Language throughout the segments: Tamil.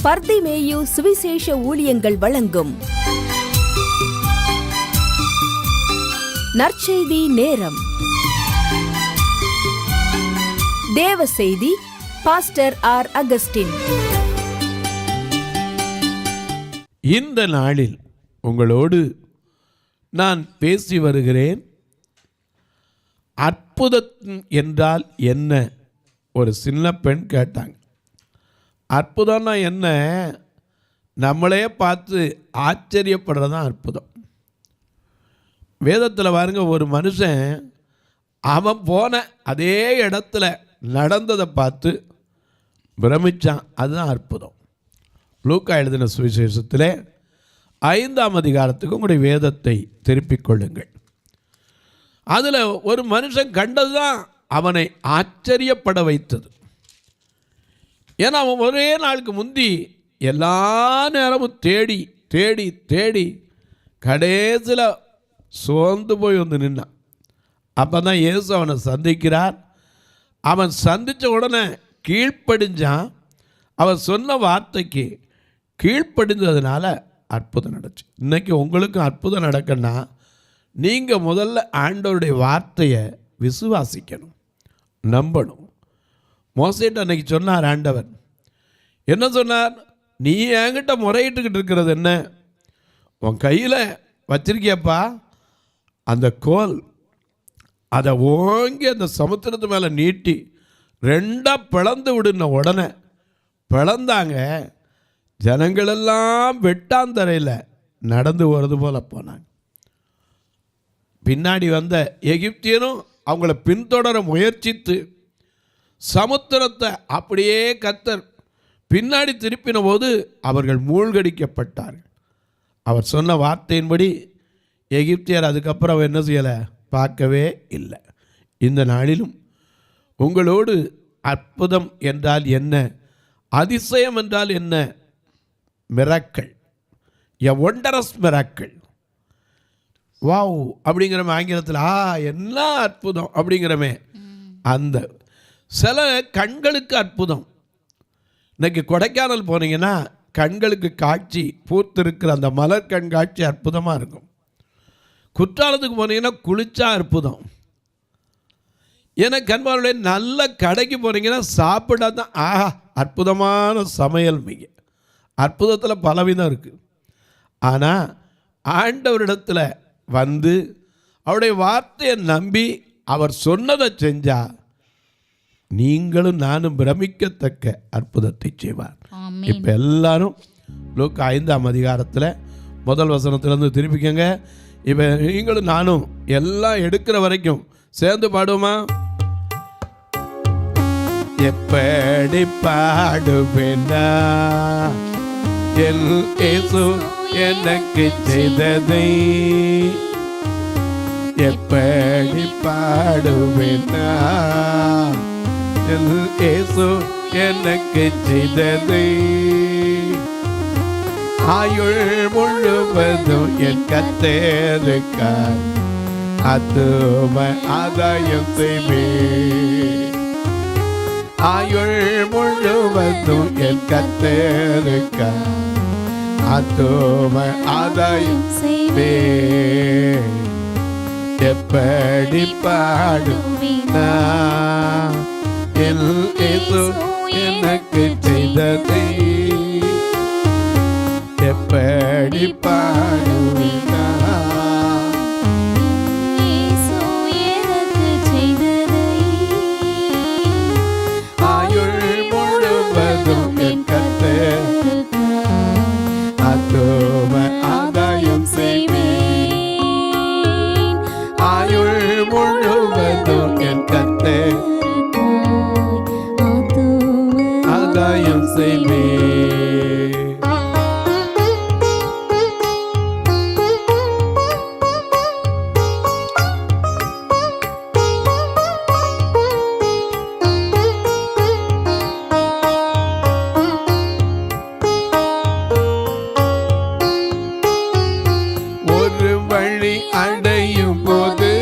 பர்திமேயு சுவிசேஷ ஊழியங்கள் வழங்கும் நற்செய்தி நேரம். தேவ செய்தி பாஸ்டர் ஆர். அகஸ்டின். இந்த நாளில் உங்களோடு நான் பேசி வருகிறேன். அற்புதம் என்றால் என்ன? ஒரு சின்ன பெண் கேட்டாங்க. அற்புதம்னா என்ன? நம்மளே பார்த்து ஆச்சரியப்படுறதான் அற்புதம். வேதத்தில் பாருங்க, ஒரு மனுஷன் அவன் போன அதே இடத்துல நடந்ததை பார்த்து பிரமிச்சான். அதுதான் அற்புதம். லூக்கா எழுதின சுவிசேஷத்திலே 5ஆம் அதிகாரத்துக்கு உங்களுடைய வேதத்தை திருப்பிக் கொள்ளுங்கள். அதில் ஒரு மனுஷன் கண்டது தான் அவனை ஆச்சரியப்பட வைத்தது. ஏன்னா அவன் ஒரே நாளுக்கு முந்தி எல்லா நேரமும் தேடி தேடி தேடி கடைசியில் சோர்ந்து போய் வந்து நின்னான். அப்போ தான் இயேசு அவனை சந்திக்கிறார். அவன் சந்தித்த உடனே கீழ்ப்படிஞ்சான். அவன் சொன்ன வார்த்தைக்கு கீழ்ப்படிந்ததுனால அற்புதம் நடந்துச்சு. இன்றைக்கி உங்களுக்கும் அற்புதம் நடக்குன்னா நீங்கள் முதல்ல ஆண்டவருடைய வார்த்தையை விசுவாசிக்கணும், நம்பணும். மோசேட்ட அன்னைக்கு சொன்னார் ஆண்டவர். என்ன சொன்னார்? நீ என்கிட்ட முறையிட்டுக்கிட்டு இருக்கிறது என்ன? உன் கையில் வச்சிருக்கியப்பா அந்த கோல், அதை ஓங்கி அந்த சமுத்திரத்து மேலே நீட்டி 2 பிளந்து விடுன உடனே பிளந்தாங்க. ஜனங்களெல்லாம் வெட்டாந்தரையில் நடந்து வருது போல போனாங்க. பின்னாடி வந்த எகிப்தியனும் அவங்கள பின்தொடர முயற்சித்து சமுத்திரத்தை அப்படியே கர்த்தர் பின்னாடி திருப்பின போது அவர்கள் மூழ்கடிக்கப்பட்டார்கள். அவர் சொன்ன வார்த்தையின்படி எகிப்தியர் அதுக்கப்புறம் என்ன செய்யலை, பார்க்கவே இல்லை. இந்த நாளிலும் உங்களோடு அற்புதம் என்றால் என்ன, அதிசயம் என்றால் என்ன, மிராக்கிள், எ ஒண்டரஸ் மிராக்கிள், வாவ் அப்படிங்கிறமே ஆங்கிலத்தில். என்ன அற்புதம் அப்படிங்கிறமே. அந்த சில கண்களுக்கு அற்புதம். இன்றைக்கி கொடைக்கானல் போனீங்கன்னா கண்களுக்கு காட்சி பூத்திருக்கிற அந்த மலர் கண்காட்சி அற்புதமாக இருக்கும். குற்றாலத்துக்கு போனீங்கன்னா குளிச்சா அற்புதம். ஏன்னா கண்பார்வையே நல்ல கடைக்கு போனீங்கன்னா சாப்பிட தான் அற்புதமான சமையல். மிக அற்புதத்தில் பலவிதம் இருக்குது. ஆனால் ஆண்டவரிடத்தில் வந்து அவருடைய வார்த்தையை நம்பி அவர் சொன்னதை செஞ்சால் நீங்களும் நானும் பிரமிக்கத்தக்க அற்புதத்தை செய்வார். இப்போ எல்லாரும் லூக்கா 5ஆம் அதிகாரத்தில் முதல் வசனத்திலேருந்து திருப்பிக்கங்க. இப்போ நீங்களும் நானும் எல்லாம் எடுக்கிற வரைக்கும் சேர்ந்து பாடுவோமா? எப்படி பாடுவேனா என் இயேசு எனக்கு செய்ததை, எப்படி பாடுவேனா என் இயேசு எனக்கு செய்ததை, ஆயுள் முழுவதும் என் கர்த்தருக்காய் அதும ஆதாயம் செய்வேன், ஆயுள் முழுவதும் என் கர்த்தருக்காய் அதும ஆதாயம் செய்வேன். எப்படி பாடுவேனா என் இயேசு எனக்கு செய்ததை, எப்படி பாடுவேனா இயேசு எனக்கு செய்ததை, ஆயுள் முழுவதும் என் கர்த்தருக்காய் அதும ஆதாயம் செய்வேன், ஆயுள் முழுவதும் என் கர்த்தருக்காய் ஆதாயம் செய்வேன். ஒரு வழி அடையும் போது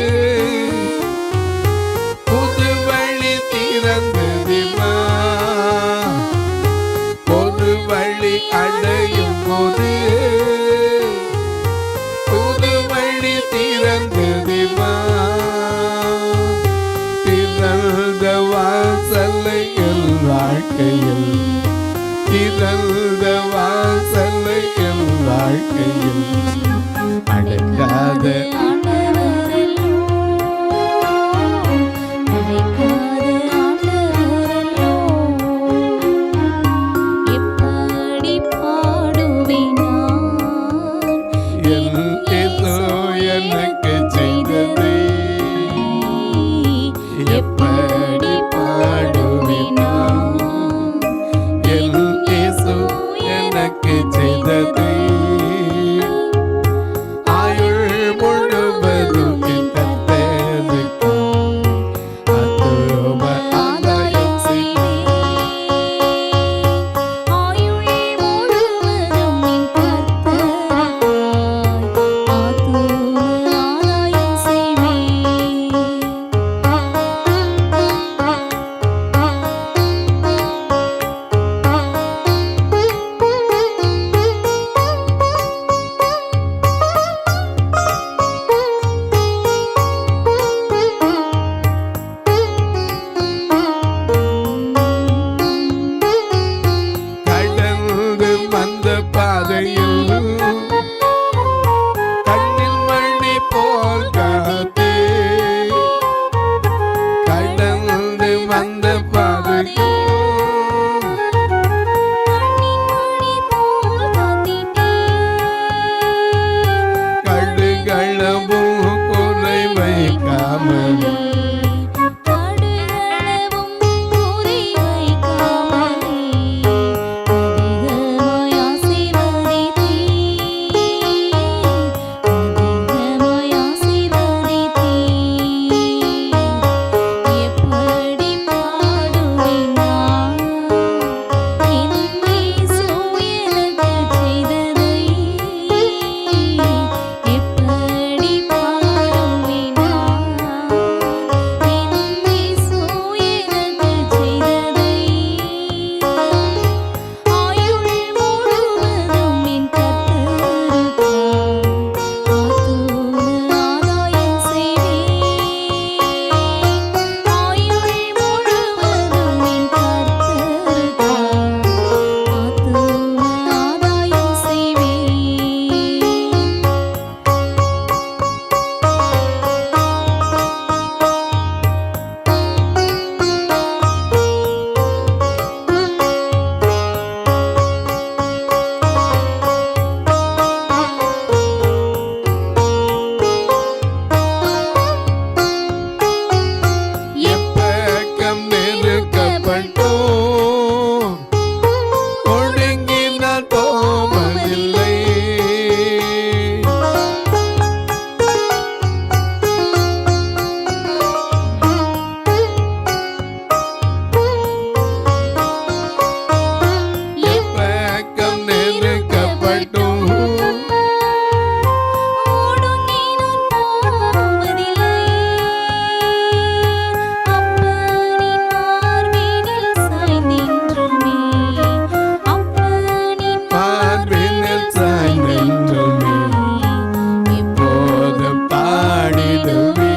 புது வழி திறந்ததிமா, ஒரு வாழ்க்கையில், திறந்த வாசல் என் வாழ்க்கையில், அடங்காத எனக்கு செய்தது எப்படி பாடுவேனா, என் இயேசு எனக்கு செய்தது ஆயுள் முழுவதும் கர்த்தருக்கு அத்தும ஆதாயம் கடந்து வந்த பாதையில் கண்ணில் மணி போல் காத்தே, கடந்து வந்த பாதையில் கடுகளவும் குறை வைக்காமல் எப்பக்கம் நெருக்கப்பட்டோம், ஒடுங்கினால் போவதில்லை. எப்பக்கம் நெருக்கப்பட்டோம், பார்வினில் சாய்ந்தென்றுமே இப்போது பாடிடுவே.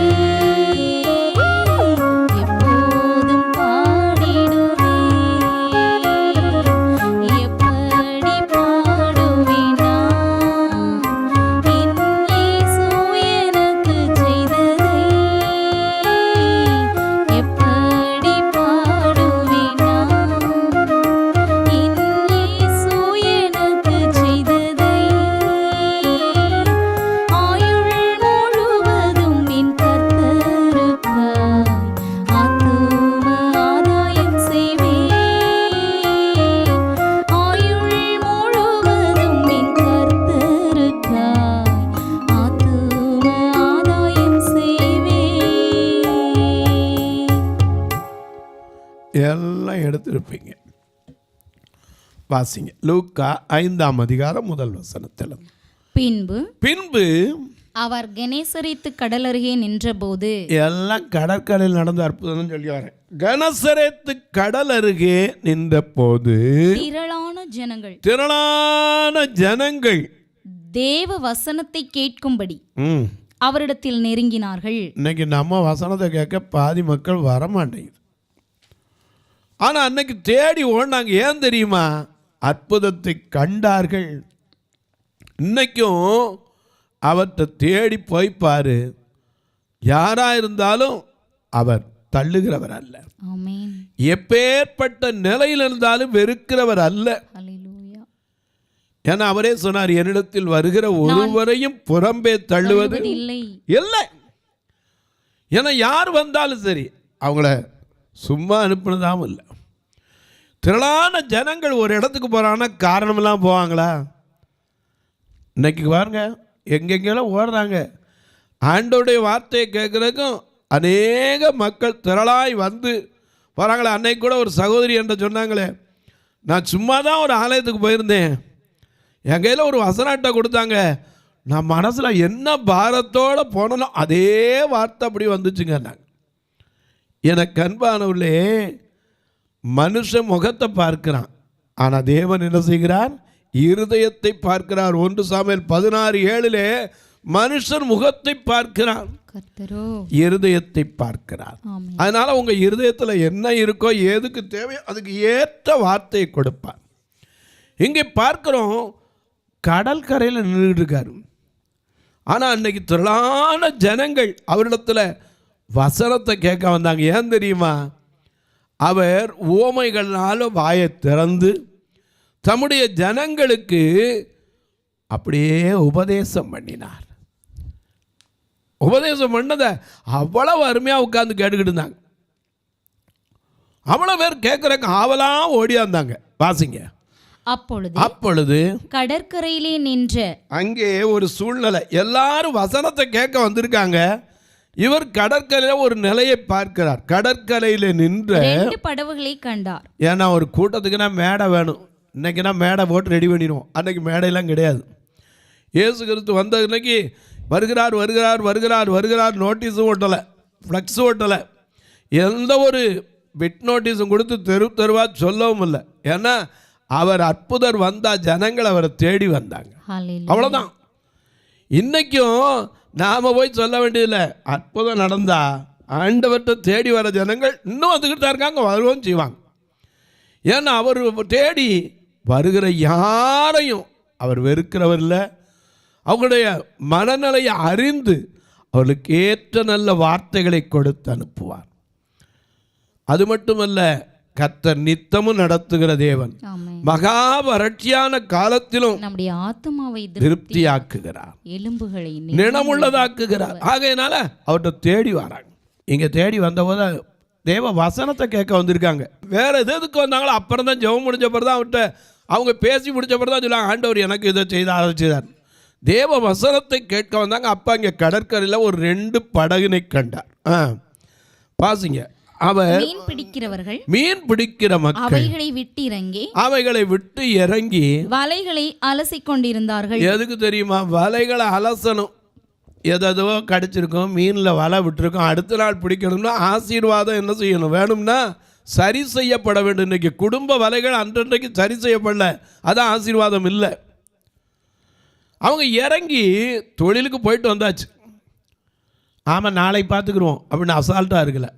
எல்லாம் எடுத்திருப்பீங்க. வாசிங்க. லூக்கா 5ஆம் அதிகாரம் 1 வசனத்தில். பின்பு அவர் கெனேசரேத்து கடல் அருகே நின்றபோது, எல்லாம் கடற்கரையில் நடந்த அற்புதம் சொல்லி வரேன். கெனசரேத்து கடல் அருகே நின்ற போது திரளான ஜனங்கள் தேவ வசனத்தை கேட்கும்படி அவரிடத்தில் நெருங்கினார்கள். இன்னைக்கு நம்ம வசனத்தை கேட்க பாதி மக்கள் வரமாட்டேங்குது. ஆனால் அன்னைக்கு தேடி ஓடினாங்க. ஏன் தெரியுமா? அற்புதத்தை கண்டார்கள். இன்னைக்கும் அவற்றை தேடி போய்ப்பாரு. யாராக இருந்தாலும் அவர் தள்ளுகிறவர் அல்ல. ஆமென். எப்பேற்பட்ட நிலையில் இருந்தாலும் வெறுக்கிறவர் அல்ல. ஹல்லேலூயா. ஏன்னா அவரே சொன்னார், என்னிடத்தில் வருகிற ஒருவரையும் புறம்பே தள்ளுவது இல்லை. இல்லை. ஏன்னா யார் வந்தாலும் சரி அவங்கள சும்மா அனுப்புனதாம் இல்லை. திரளான ஜனங்கள் ஒரு இடத்துக்கு போகிறாங்கன்னா காரணமெல்லாம் போவாங்களா? இன்னைக்கு பாருங்க, எங்கெங்கெல்லாம் ஓடுறாங்க. ஆண்டோடைய வார்த்தையை கேட்குறதுக்கும் அநேக மக்கள் திரளாய் வந்து வராங்களே. அன்னைக்கு கூட ஒரு சகோதரி என்ற சொன்னாங்களே, நான் சும்மா தான் ஒரு ஆலயத்துக்கு போயிருந்தேன், என் கையில் ஒரு வசனாட்டை கொடுத்தாங்க, நான் மனசில் என்ன பாரத்தோடு போனோம் அதே வார்த்தை அப்படி வந்துச்சுங்க. நாங்கள் எனக்கு அன்பானவர்களே, மனுஷன் முகத்தை பார்க்கிறான், ஆனால் தேவன் என்ன செய்கிறார்? இருதயத்தை பார்க்கிறார். 1 சாமுவேல் 16:7 மனுஷன் முகத்தை பார்க்கிறான், இருதயத்தை பார்க்கிறார். அதனால உங்க இருதயத்தில் என்ன இருக்கோ, எதுக்கு தேவையோ அதுக்கு ஏற்ற வார்த்தையை கொடுப்பார். இங்கே பார்க்கிறோம், கடல் கரையில் நின்றுட்டு இருக்காரு. ஆனால் அன்னைக்கு திரளான ஜனங்கள் அவரிடத்துல வசனத்தை கேட்க வந்தாங்க. ஏன் தெரியுமா? அவர் உவமைகளால் வாயை திறந்து தம்முடைய ஜனங்களுக்கு அப்படியே உபதேசம் பண்ணினார். உபதேசம் பண்ணதை அவ்வளவு அருமையாக உட்கார்ந்து கேட்டுக்கிட்டு இருந்தாங்க. அவ்வளோ பேர் கேட்குறக்கு ஆவலாம் ஓடியாந்தாங்க. வாசிங்க. அப்பொழுது கடற்கரையிலே நின்ற, அங்கே ஒரு சூழ்நிலை, எல்லாரும் வசனத்தை கேட்க வந்திருக்காங்க. இவர் கடற்கரையில் ஒரு நிலையை பார்க்கிறார். கடற்கரையில் நின்ற 2 படகுகளை கண்டார். ஏன்னா ஒரு கூட்டத்துக்குன்னா மேடை வேணும். இன்னைக்குன்னா மேடை போட்டு ரெடி பண்ணிடுவோம். அன்னைக்கு மேடையெல்லாம் கிடையாது. இயேசு கிறிஸ்து வந்த இன்னைக்கு வருகிறார் வருகிறார் வருகிறார் வருகிறார் நோட்டீஸும் ஓட்டலை, ஃப்ளக்ஸும் ஓட்டலை, எந்த ஒரு பிட் நோட்டீஸும் கொடுத்து தெருவாக சொல்லவும் இல்லை. ஏன்னா அவர் அற்புதர் வந்தால் ஜனங்கள் அவரை தேடி வந்தாங்க. அவ்வளோதான். இன்றைக்கும் நாம் போய் சொல்ல வேண்டியதில்லை. அற்புதம் நடந்தா ஆண்டவர்கிட்ட தேடி வர ஜனங்கள் இன்னும் வந்துக்கிட்டு தான் இருக்காங்க, வருவோம் செய்வாங்க. ஏன்னா அவர் தேடி வருகிற யாரையும் அவர் வெறுக்கிறவர் இல்லை. அவங்களுடைய மனநிலையை அறிந்து அவர்களுக்கு ஏற்ற நல்ல வார்த்தைகளை கொடுத்து அனுப்புவார். அது மட்டுமல்ல, கர்த்தர் நித்தமும் நடத்துகிற தேவன். மகா வறட்சியான காலத்திலும் நம்முடைய ஆத்துமாவை திருப்தியாக்குகிறார், எலும்புகளை நினமுள்ளதாக்குகிறார். ஆகையினால அவர்கிட்ட தேடி வராங்க. இங்கே தேடி வந்தபோது தேவ வசனத்தை கேட்க வந்திருக்காங்க. வேற எதுக்கு வந்தாங்களோ அப்புறம் தான் ஜெபம் முடிஞ்ச பிறகு தான் அவர்கிட்ட அவங்க பேசி முடிச்ச பிறகு தான் சொல்லுவாங்க, ஆண்டவர் எனக்கு இதை செய்தார் அதை செய்தார். தேவ வசனத்தை கேட்க வந்தாங்க. அப்போ இங்கே கடற்கரையில் ஒரு 2 படகினை கண்டார். பாசிங்க. அவர் மீன் பிடிக்கிற மக்கள் அவைகளை விட்டு இறங்கி வலைகளை அலசிக் கொண்டிருந்தார்கள். எதுக்கு தெரியுமா? வலைகளை அலசணும். எதோ கடிச்சிருக்கோம், மீனில் வலை விட்டுருக்கோம், அடுத்த நாள் பிடிக்கணும்னா ஆசீர்வாதம் என்ன செய்யணும்? வேணும்னா சரி செய்யப்பட வேண்டும். இன்றைக்கி குடும்ப வலைகள் அன்றன்றைக்கு சரி செய்யப்படல, அதான் ஆசீர்வாதம் இல்லை. அவங்க இறங்கி தொழிலுக்கு போயிட்டு வந்தாச்சு. ஆமாம் நாளை பார்த்துக்குருவோம் அப்படின்னு அசால்ட்டாக இருக்கல.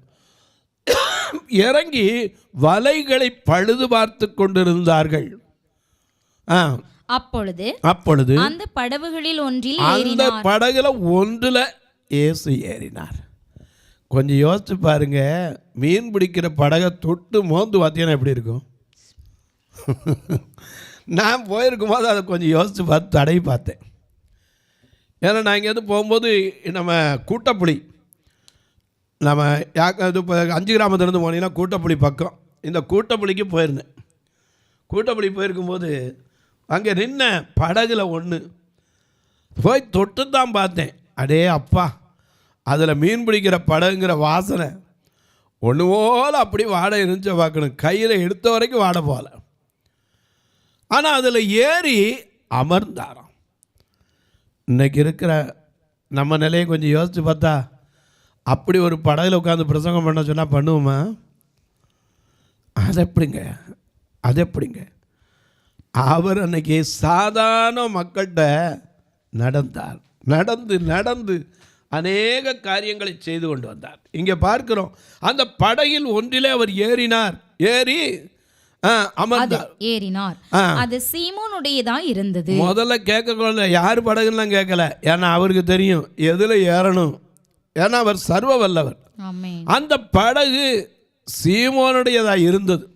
இறங்கி வலைகளை பழுது பார்த்து கொண்டிருந்தார்கள். அப்பொழுது அந்த படகுகளில் ஒன்றில் இயேசு ஏறினார். கொஞ்சம் யோசிச்சு பாருங்க, மீன் பிடிக்கிற படகை தொட்டு மோந்து பார்த்தீங்கன்னா எப்படி இருக்கும்? நான் போயிருக்கும் போது அதை கொஞ்சம் யோசித்து பார்த்து தடவி பார்த்தேன். ஏன்னா நான் இங்கேருந்து போகும்போது நம்ம கூட்டப்புளி, நம்ம இது இப்போ 5 கிராமத்துலேருந்து போனீங்கன்னா கூட்டப்புளி பக்கம், இந்த கூட்டப்புளிக்கு போயிருந்தேன். கூட்டப்புளி போயிருக்கும்போது அங்கே நின்ன படகுல ஒன்று போய் தொட்டு தான் பார்த்தேன். அடே அப்பா, அதில் மீன் பிடிக்கிற படகுங்கிற வாசனை ஒன்று போல் அப்படி வாடை இருந்துச்ச பார்க்கணும். கையில் எடுத்த வரைக்கும் வாடை போகல. ஆனால் அதில் ஏறி அமர்ந்தாராம். இன்றைக்கி இருக்கிற நம்ம நிலையை கொஞ்சம் யோசித்து பார்த்தா, அப்படி ஒரு படகுல உட்காந்து பிரசங்கம் பண்ண சொன்னால் பண்ணுவோமா? அது எப்படிங்க? அவர் அன்னைக்கு சாதாரண மக்கள்கிட்ட நடந்தார். நடந்து அநேக காரியங்களை செய்து கொண்டு வந்தார். இங்கே பார்க்கிறோம், அந்த படகில் ஒன்றிலே அவர் ஏறி அமர்ந்தார். ஏறினார். அது சீமோனுடையதா இருந்தது. முதல்ல கேட்க யார் படகுலாம் கேட்கல, ஏன்னா அவருக்கு தெரியும் எதுல ஏறணும், ஏன்னா அவர் சர்வ வல்லவர். அந்த படகு சீமோனுடையதா இருந்தது.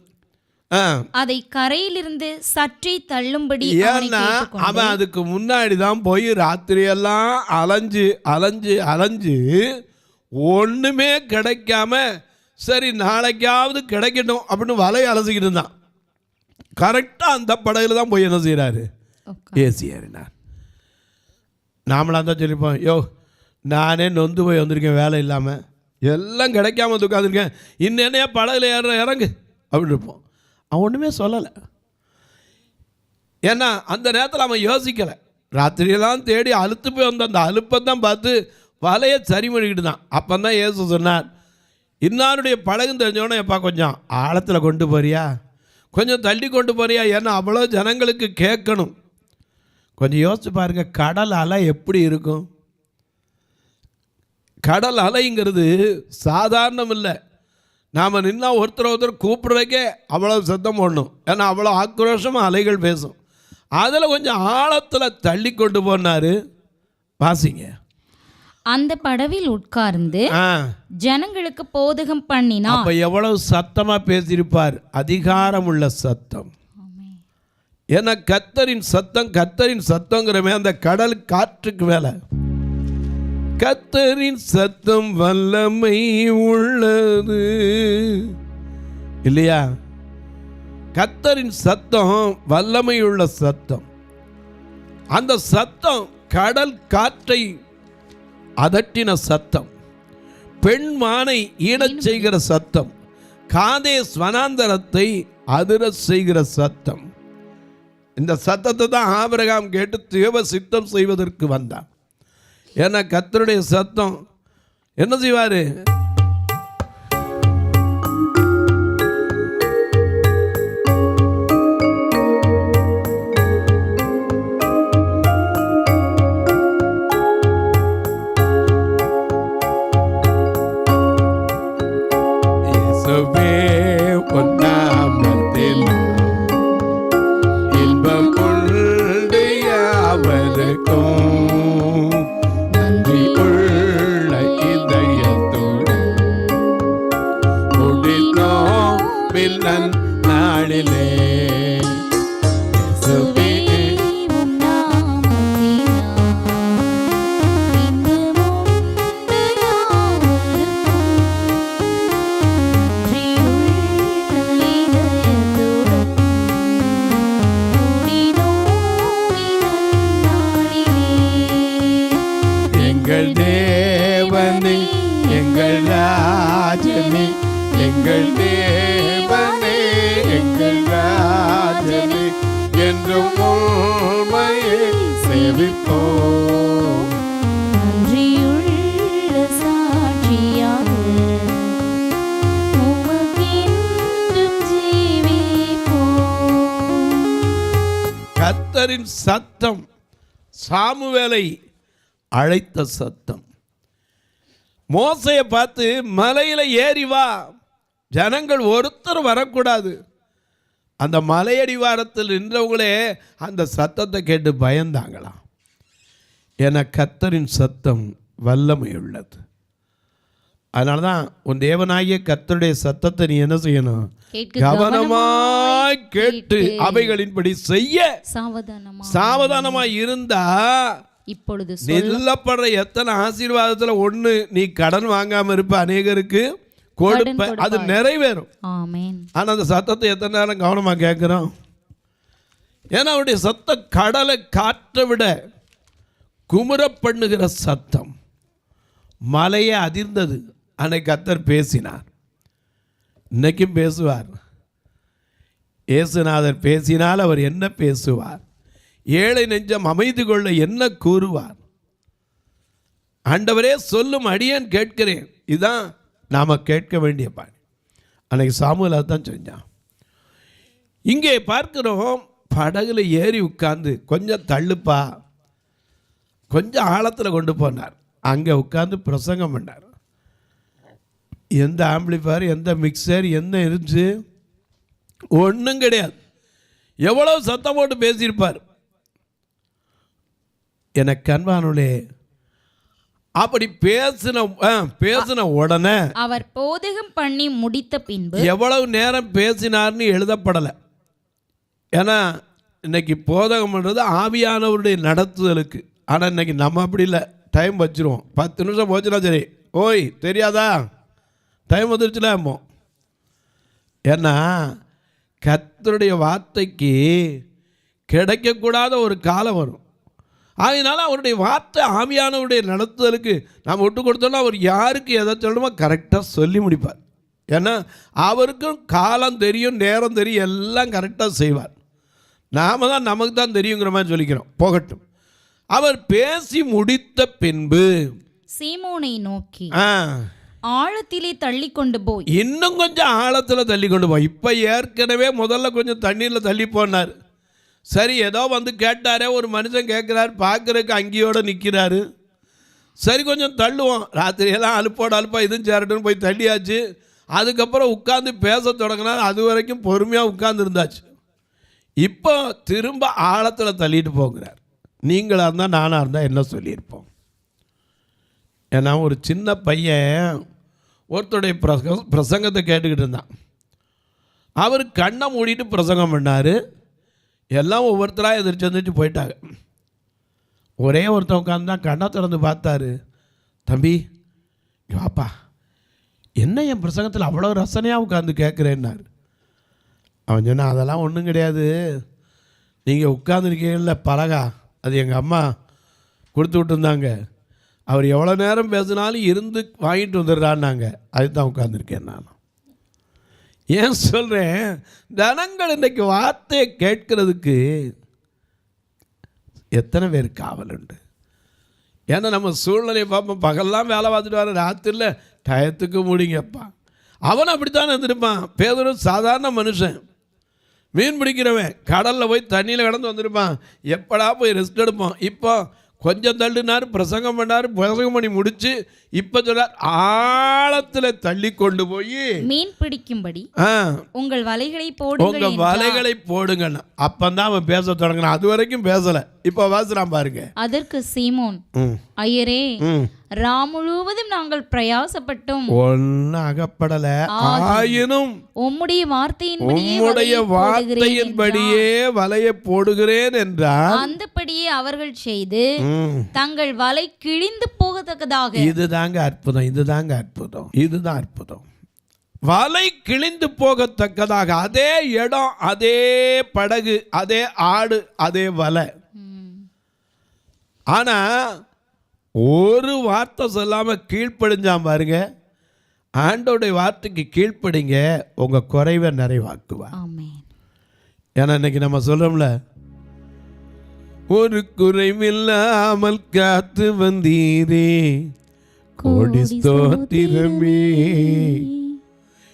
அதை கரையிலிருந்து சற்றே தள்ளும்படி ஏன்னா அவன் அதுக்கு முன்னாடி தான் போய் ராத்திரியெல்லாம் அலைஞ்சு ஒண்ணுமே கிடைக்காம, சரி நாளைக்காவது கிடைக்கட்டும் அப்படின்னு வலையை அலசிக்கிட்டு இருந்தான். கரெக்டாக அந்த படகுல தான் போய் என்ன செய்கிறாரு, ஏசி ஏறினார். நாமளாக தான் சொல்லிப்போம், யோ நானே நொந்து போய் வந்திருக்கேன், வேலை இல்லாமல் எல்லாம் கிடைக்காம உட்காந்துருக்கேன், இன்னும் என்னையா படகுல இறங்கு அப்படின்னு இருப்போம். அவன் ஒன்றுமே சொல்லலை. ஏன்னா அந்த நேரத்தில் அவன் யோசிக்கலை. ராத்திரியெல்லாம் தேடி அழுத்து போய் வந்த அந்த அலுப்பை தான் பார்த்து வலையை சரி பண்ணிக்கிட்டு தான். அப்போ தான் இயேசு சொன்னார், இன்னாருடைய படகு தெரிஞ்சோன்னே எப்பா கொஞ்சம் ஆழத்தில் கொண்டு போறியா, கொஞ்சம் தள்ளி கொண்டு போறியா, ஏன்னா அவ்வளோ ஜனங்களுக்கு கேட்கணும். கொஞ்சம் யோசிச்சு பாருங்க, கடல் அலை எப்படி இருக்கும். கடல் அலைங்கிறது சாதாரணம் இல்லை. நாம் நின்னா ஒருத்தர் கூப்பிட்றதுக்கே அவ்வளோ சத்தம் போடணும், ஏன்னா அவ்வளோ ஆக்ரோஷமாக அலைகள் பேசும். அதில் கொஞ்சம் ஆழத்தில் தள்ளி கொண்டு போனார். வாசிங்க. அந்த படவில் உட்கார்ந்து ஜனங்களுக்கு போதகம் பண்ணினார். அப்ப எவ்வளவு சத்தமா பேசியிருப்பார், அதிகாரம் உள்ள சத்தம். ஏன்னா கர்த்தரின் சத்தங்கிறமே அந்த கடல் காற்றுக்கு மேல. கர்த்தரின் சத்தம் வல்லமை உள்ளது இல்லையா? கர்த்தரின் சத்தம் வல்லமை உள்ள சத்தம். அந்த சத்தம் கடல் காற்றை அதட்டின சத்தம், பெண்மானை ஈடச் செய்கிற சத்தம், காதேஸ் வனாந்தரத்தை அதிர செய்கிற சத்தம். இந்த சத்தத்தை தான் ஆபிரகாம் கேட்டு தேவ சித்தம் செய்வதற்கு வந்தான். ஏன்னா கர்த்தருடைய சத்தம் என்ன செய்வாரு, எங்கள் தேவனே எங்கள் ராஜனே, எங்கள் தேவனே எங்கள் ராஜனே, என்றும் உம்மையே சேவிப்போம். நன்றியுள்ள சாட்சியாக உமக்கென்றும் ஜீவிப்போம். கர்த்தரின் சத்தம் சாமுவேலை அழைத்த சத்தம். மோசையை பார்த்து மலையில் ஏறி வா, ஜனங்கள் ஒருத்தர் வரக்கூடாது. அந்த மலையடிவாரத்தில் நின்றவங்களே அந்த சத்தத்தை கேட்டு பயந்தாங்களாம். என கர்த்தரின் சத்தம் வல்லமை உள்ளது. அதனால தான் உன் தேவனாகிய கர்த்தருடைய சத்தத்தை நீ என்ன செய்யணும், கவனமாய் கேட்டு அவைகளின்படி செய்ய சாவதானமாய் இருந்தா இப்பொழுது நில்லப்படுற எத்தனை ஆசீர்வாதத்தில் ஒன்று நீ கடன் வாங்காம இருப்ப, அநேகருக்கு கொடுப்ப, அது நிறைவேறும். ஆனால் அந்த சத்தத்தை எத்தனை நேரம் கவனமாக கேட்குறோம். ஏன்னா அவருடைய சத்தம் கடலை காற்றை விட குமுற பண்ணுகிற சத்தம். மலையே அதிர்ந்தது. அன்னைக்கு கர்த்தர் பேசினார், இன்னைக்கும் பேசுவார். இயேசுநாதர் பேசினால் அவர் என்ன பேசுவார், ஏழை நெஞ்சம் அமைதி கொள்ள என்ன கூறுவார். ஆண்டவரே சொல்லும் அடியேன் கேட்கிறேன். இதுதான் நாம் கேட்க வேண்டிய பாணி. அன்னைக்கு சாமுவேல் தான் செஞ்சான். இங்கே பார்க்கிறோம், படகுல ஏறி உட்கார்ந்து கொஞ்சம் தள்ளுப்பா, கொஞ்சம் ஆழத்தில் கொண்டு போனார். அங்கே உட்காந்து பிரசங்கம் பண்ணார். எந்த ஆம்பிளிஃபயர், எந்த மிக்சர், என்ன இருந்துச்சு? ஒன்றும் கிடையாது. எவ்வளோ சத்தம் போட்டு பேசியிருப்பார். எனக்கு அன்பானுளே, அப்படி பேசின உடனே அவர் போதகம் பண்ணி முடித்த பின்பு எவ்வளவு நேரம் பேசினார்னு எழுதப்படலை. ஏன்னா இன்னைக்கு போதகம் பண்ணுறது ஆவியானவருடைய நடத்துதலுக்கு. ஆனால் இன்னைக்கு நம்ம அப்படி இல்லை, டைம் வச்சுருவோம். 10 நிமிஷம் போச்சுன்னா சரி, ஓய் தெரியாதா, டைம் வந்துருச்சுலாமோ. ஏன்னா கர்த்தருடைய வார்த்தைக்கு கிடைக்கக்கூடாத ஒரு காலம் வரும். அதனால அவருடைய வார்த்தை ஆவியானவருடைய நடத்துதலுக்கு நாம் விட்டு கொடுத்தோன்னா அவர் யாருக்கு எதை சொல்லணுமோ கரெக்டாக சொல்லி முடிப்பார். ஏன்னா அவருக்கும் காலம் தெரியும், நேரம் தெரியும், எல்லாம் கரெக்டாக செய்வார். நாம் தான் நமக்கு தான் தெரியுங்கிற மாதிரி சொல்லிக்கிறோம், போகட்டும். அவர் பேசி முடித்த பின்பு சீமோனை நோக்கி ஆழத்திலே தள்ளி கொண்டு போய், இன்னும் கொஞ்சம் ஆழத்தில் தள்ளி கொண்டு போய். இப்போ ஏற்கனவே முதல்ல கொஞ்சம் தண்ணீரில் தள்ளி போனார். சரி, ஏதோ வந்து கேட்டாரே, ஒரு மனுஷன் கேட்குறாரு, பார்க்குறதுக்கு அங்கேயோடு நிற்கிறாரு. சரி கொஞ்சம் தள்ளுவோம், ராத்திரியெல்லாம் அலுப்பா இதுவும் சேரட்டுன்னு போய் தள்ளியாச்சு. அதுக்கப்புறம் உட்காந்து பேச தொடங்கினார். அது வரைக்கும் பொறுமையாக உட்கார்ந்துருந்தாச்சு. இப்போ திரும்ப ஆழத்தில் தள்ளிட்டு போகிறார். நீங்களாக இருந்தால் நானாக இருந்தால் என்ன சொல்லியிருப்போம்? ஏன்னா ஒரு சின்ன பையன் ஒருத்தருடைய பிரசங்கத்தை கேட்டுக்கிட்டு இருந்தான். அவர் கண்ணை மூடிட்டு பிரசங்கம் பண்ணார். எல்லாம் ஒவ்வொருத்தராக எந்திரிச்சு போயிட்டாங்க. ஒரே ஒருத்தன் உட்காந்து தான் கண்ணை திறந்து பார்த்தாரு. தம்பி வாப்பா, என்ன என் பிரசங்கத்தில் அவ்வளோ ரசனையாக உட்காந்து கேட்குறேன்னாரு. அவன் சொன்னான், அதெல்லாம் ஒன்றும் கிடையாது, நீங்கள் உட்காந்துருக்கீங்கல்ல பலகா, அது எங்கள் அம்மா கொடுத்து விட்டுருந்தாங்க. அவர் எவ்வளோ நேரம் பேசினாலும் இருந்து வாங்கிட்டு வந்துடுறான்னாங்க, அதுதான் உட்காந்துருக்கேன் நான். ஏன் சொல்கிறேன், ஜனங்கள் இன்றைக்கு வார்த்தையை கேட்கறதுக்கு எத்தனை பேர் காவல் உண்டு? ஏன்னா நம்ம சூழ்நிலையை பார்ப்போம். பகல்லாம் வேலை பார்த்துட்டு வர, ராத்திரியில் டயத்துக்கு முடிங்கப்பா. அவன் அப்படித்தான் இருந்திருப்பான். பேதுரு சாதாரண மனுஷன், மீன் பிடிக்கிறவன், கடலில் போய் தண்ணியில் கடந்து வந்திருப்பான். எப்படா போய் ரெஸ்ட் எடுப்போம். இப்போ கொஞ்சம் தள்ளினார், பிரசங்கம் பண்ணார், பிரசங்கம் பண்ணி முடிச்சு இப்போ சொல்றார், ஆழத்தில் தள்ளி கொண்டு போய் மீன் பிடிக்கும்படி உங்கள் வலைகளை போடுங்க. அப்பந்தான் அவன் பேச தொடங்கினான். அது வரைக்கும் பேசலை, இப்போ வாசுறான் பாருங்க. அதற்கு சீமோன், ஐயரே, முழுவதும் நாங்கள் பிரயாசப்பட்டோம், ஒன்னும் அகப்படல, ஆயினும் உம்முடைய வார்த்தையின்படியே வலையை போடுகிறேன் என்றார். அந்தபடியே அவர்கள் செய்து தங்கள் வலை கிழிந்து போகத்தக்கதாக. இதுதாங்க அற்புதம், இதுதாங்க அற்புதம், இதுதான் அற்புதம். வலை கிழிந்து போகத்தக்கதாக, அதே இடம், அதே படகு, அதே ஆடு, அதே வலை. ஆனா ஒரு வார்த்தை சொல்லாம கீழ்ப்படிஞ்சான் பாருங்க. ஆண்டோடைய வார்த்தைக்கு கீழ்ப்படிங்க, உங்க குறைவை நிறைவாக்குவார். ஏன்னா இன்னைக்கு நம்ம சொல்றோம்ல, ஒரு குறைவில்லாமல் காத்து வந்தீரே, கோடி ஸ்தோத்திரமே,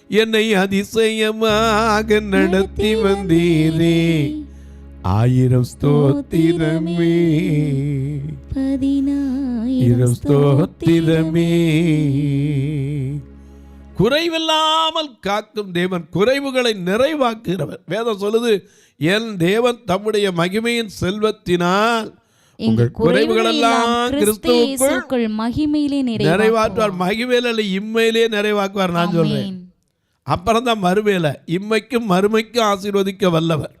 என்னை அதிசயமாக நடத்தி வந்தீரே, 1000 ஸ்தோத்திரமே, 10,000 ஸ்தோத்திரமே. குறைவில்லாமல் காக்கும் தேவன், குறைவுகளை நிறைவாக்குகிறவர். வேதம் சொல்லுது, என் தேவன் தம்முடைய மகிமையின் செல்வத்தினால் உங்கள் குறைவுகள் எல்லாம் கிறிஸ்துவுக்குள் மகிமையிலே நிறைவாக்குவார். மகிமையில இம்மையிலே நிறைவாக்குவார். நான் சொல்றேன், அப்புறம் தான் மறுமையில. இம்மைக்கும் மறுமைக்கும் ஆசீர்வதிக்க வல்லவர்.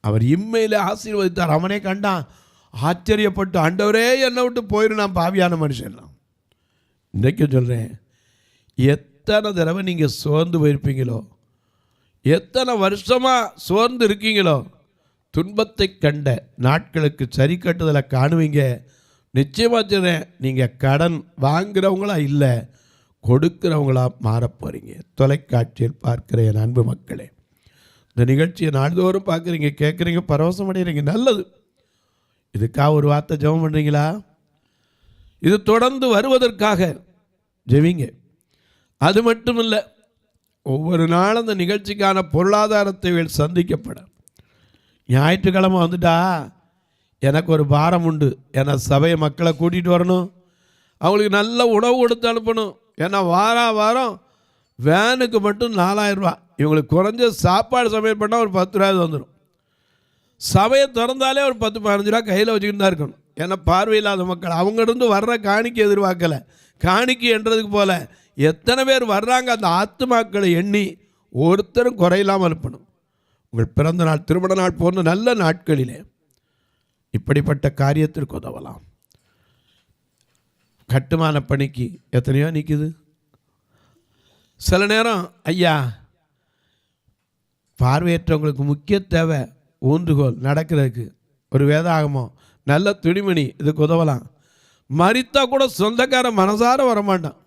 அவர் இம்மையில ஆசீர்வதித்தார். அவனே கண்டான், ஆச்சரியப்பட்டு, ஆண்டவரே என்னை விட்டு போயிரு, நான் பாவியான மனுஷன். இன்றைக்கு சொல்றேன், எத்தனை தடவை நீங்கள் சோர்ந்து போயிருப்பீங்களோ, எத்தனை வருஷமாக சோர்ந்து இருக்கீங்களோ, துன்பத்தை கண்ட நாட்களுக்கு சரி கட்டுதலை காணுவீங்க. நிச்சயமாக சொல்கிறேன், நீங்கள் கடன் வாங்குறவங்களா இல்லை, கொடுக்கிறவங்களா மாறப்போகிறீங்க. தொலைக்காட்சியில் பார்க்குற என் அன்பு மக்களே, இந்த நிகழ்ச்சியை நாள்தோறும் பார்க்குறீங்க, கேட்குறீங்க, பரவசம் அடைகிறீங்க, நல்லது. இதுக்காக ஒரு வார்த்தை ஜெபம் பண்ணுறீங்களா? இது தொடர்ந்து வருவதற்காக ஜெபிங்க. அது மட்டும் இல்லை, ஒவ்வொரு நாளும் அந்த நிகழ்ச்சிக்கான பொருளாதாரத்தை சந்திக்கப்பட. ஞாயிற்றுக்கிழமை வந்துட்டா எனக்கு ஒரு பாரம் உண்டு. ஏன்னா சபையை மக்களை கூட்டிகிட்டு வரணும், அவங்களுக்கு நல்ல உணவு கொடுத்து அனுப்பணும். ஏன்னா வாரம் வேனுக்கு மட்டும் 4000 ரூபா. இவங்களுக்கு குறைஞ்ச சாப்பாடு சமையல் பண்ணால் ஒரு 10 ரூபாய் வந்துடும். சபையை திறந்தாலே ஒரு 10-15 ரூபா கையில் வச்சுக்கிட்டு தான் இருக்கணும். ஏன்னா பார்வையில்லாத மக்கள் அவங்ககிட்ட வர்ற காணிக்கை எதிர்பார்க்கலை. காணிக்கை என்றதுக்கு போல எத்தனை பேர் வர்றாங்க அந்த ஆத்துமாக்களை எண்ணி ஒருத்தரும் குறையில்லாமல் அனுப்பணும். உங்கள் பிறந்த நாள், திருமண நாள் போன்ற நல்ல நாட்களிலே இப்படிப்பட்ட காரியத்திற்கு உதவலாம். கட்டுமான பணிக்கு எத்தனையோ நிற்குது. சில நேரம் ஐயா பார்வையற்றவங்களுக்கு முக்கிய தேவை ஊன்றுகோல் நடக்கிறதுக்கு ஒரு வேதாகமம், நல்ல துணிமணி, இதுக்கு உதவலாம். மரித்தா கூட சொந்தக்காரன் மனசார வரமாட்டான்.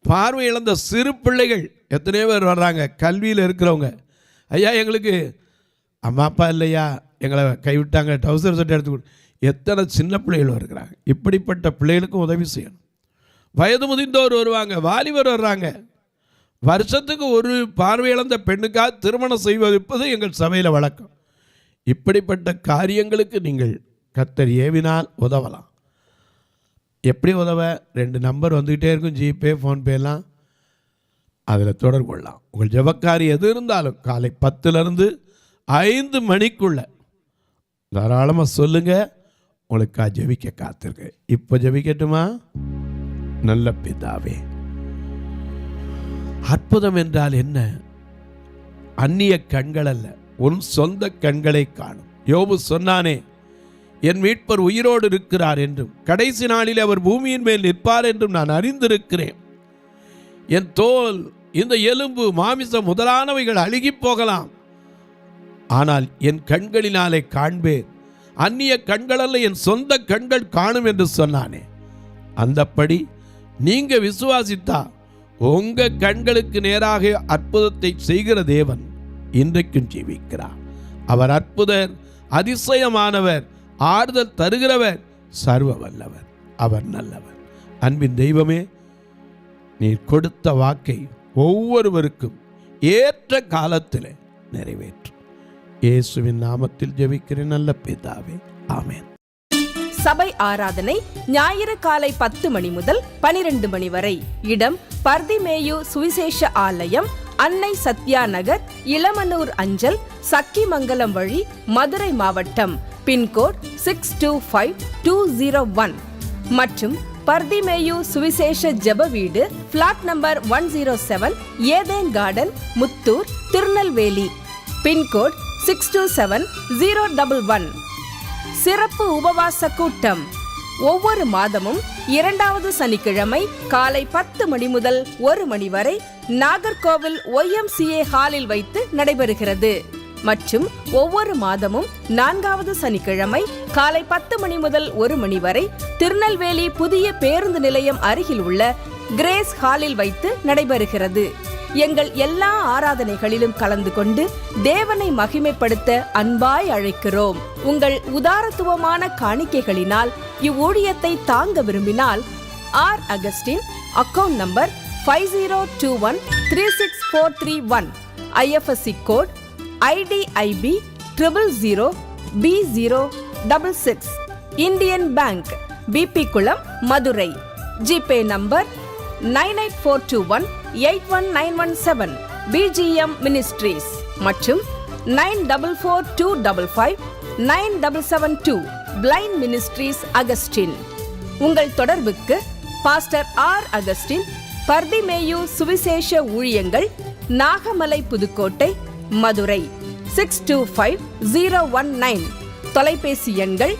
பார்வை இழந்த சிறு பிள்ளைகள் எத்தனையோ பேர் வர்றாங்க, கல்வியில் இருக்கிறவங்க. ஐயா எங்களுக்கு அம்மா அப்பா இல்லையா, எங்களை கைவிட்டாங்க, டவுசர் சட்டை எடுத்துக்கொடு. எத்தனை சின்ன பிள்ளைகள் வருகிறாங்க. இப்படிப்பட்ட பிள்ளைகளுக்கும் உதவி செய்யணும். வயது முதிர்ந்தோர் வருவாங்க, வாலிபர் வர்றாங்க. வருஷத்துக்கு ஒரு பார்வை இழந்த பெண்ணுக்காக திருமணம் செய்வதிப்பது எங்கள் சபையில் வழக்கம். இப்படிப்பட்ட காரியங்களுக்கு நீங்கள் கர்த்தர் ஏவினால் உதவலாம். எப்படி உதவ? 2 நம்பர் வந்துக்கிட்டே இருக்கும், ஜிபே, ஃபோன்பேலாம். அதில் தொடர்பு கொள்ளலாம். உங்கள் ஜெபக்காரி எது இருந்தாலும் காலை 10லேருந்து 5 மணிக்குள்ளே தாராளமாக சொல்லுங்கள். உங்களுக்காக ஜெபிக்க காத்திருக்கு. இப்போ ஜெபிக்கட்டுமா? நல்ல பிதாவே, அற்புதம் என்றால் என்ன? அந்நிய கண்கள் அல்ல, உன் சொந்த கண்களை காணும். யோபு சொன்னானே, என் மீட்பர் உயிரோடு இருக்கிறார் என்றும் கடைசி நாளில் அவர் பூமியின் மேல் நிற்பார் என்றும் நான் அறிந்திருக்கிறேன். என் தோல், இந்த எலும்பு, மாமிசம் முதலானவைகள் அழுகி போகலாம், ஆனால் என் கண்களினாலே காண்பேன். அந்நிய கண்கள் அல்ல, என் சொந்த கண்கள் காணும் என்று சொன்னானே. அந்தப்படி நீங்க விசுவாசித்தா உங்க கண்களுக்கு நேராக அற்புதத்தை செய்கிற தேவன் இன்றைக்கும் ஜீவிக்கிறார். அவர் அற்புதர், அதிசயமானவர், ஆறுதல் தருகிறவர், சர்வ வல்லவர். அவர் நல்லவர். அன்பின் தெய்வமே, நீர் கொடுத்த வாக்கை ஒவ்வொருவருக்கும் ஏற்ற காலத்தில் நிறைவேற்றும். இயேசுவின் நாமத்தில் ஜெபிக்கிறேன் நல்ல பிதாவே, ஆமென். சபை ஆராதனை ஞாயிறு காலை 10 மணி முதல் 12 மணி வரை. இடம் பர்திமேயு சுவிசேஷ ஆலயம், அன்னை சத்யா நகர், இளமனூர் அஞ்சல், சக்கிமங்கலம் வழி, மதுரை மாவட்டம். பின்கோட் 625201 மற்றும் பர்திமேயு சுவிசேஷ ஜெப வீடு, flat number 107, Eden garden, Muthur, Tirunelveli. Pincode 627011. சிறப்பு உபவாச கூட்டம் ஒவ்வொரு மாதமும் 2வது சனிக்கிழமை காலை 10 மணி முதல் 1 மணி வரை நாகர்கோவில் YMCA ஹாலில் வைத்து நடைபெறுகிறது. மற்றும் ஒவ்வொரு மாதமும் 4வது சனிக்கிழமை காலை 10 மணி முதல் 1 மணி வரை திருநெல்வேலி புதிய பேருந்து நிலையம் அருகில் உள்ள கிரேஸ் ஹாலில் வைத்து நடைபெறுகிறது. எங்கள் எல்லா ஆராதனைகளிலும் கலந்து கொண்டு தேவனை மகிமைப்படுத்த அன்பாய் அழைக்கிறோம். உங்கள் உதாரத்துவமான காணிக்கைகளினால் இவ்வூழியத்தை தாங்க விரும்பினால் R Augustine, account number 5021364331, IFSC code IDIB 000B066, Indian bank, BP Kulam, Madurai. GPay number 9842181917, BGM ministries மற்றும் 9442559772, பிளைண்ட் மினிஸ்ட்ரீஸ் அகஸ்டின். உங்கள் தொடர்புக்கு பாஸ்டர் ஆர் அகஸ்டின், பர்திமேயு சுவிசேஷ ஊழியங்கள், நாகமலை, புதுக்கோட்டை, மதுரை 625019. தொலைபேசி எண்கள்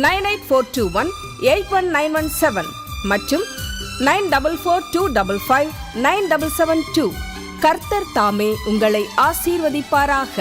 9842181917 மற்றும் 9442559772. கர்த்தர் தாமே உங்களை ஆசீர்வதிப்பாராக.